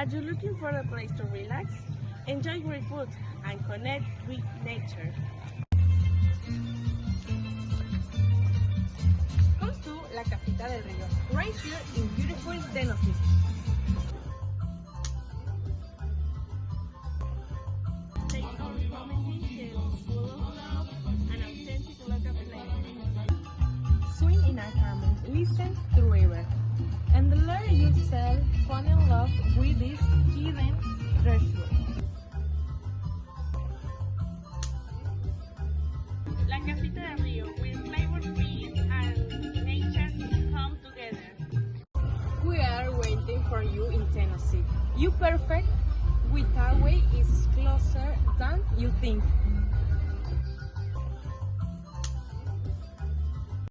Are you looking for a place to relax, enjoy great food, and connect with nature? Come to La Casita del Rio, right here in beautiful Tennessee. Take our promising tales full of love and authentic local flavors. Swim in a calming, listen to river, and learn yourself fall in love with this hidden treasure. La Casita del Rio, where flavors peace and nature come together. We are waiting for you in Tennessee. You perfect. With our way is closer than you think.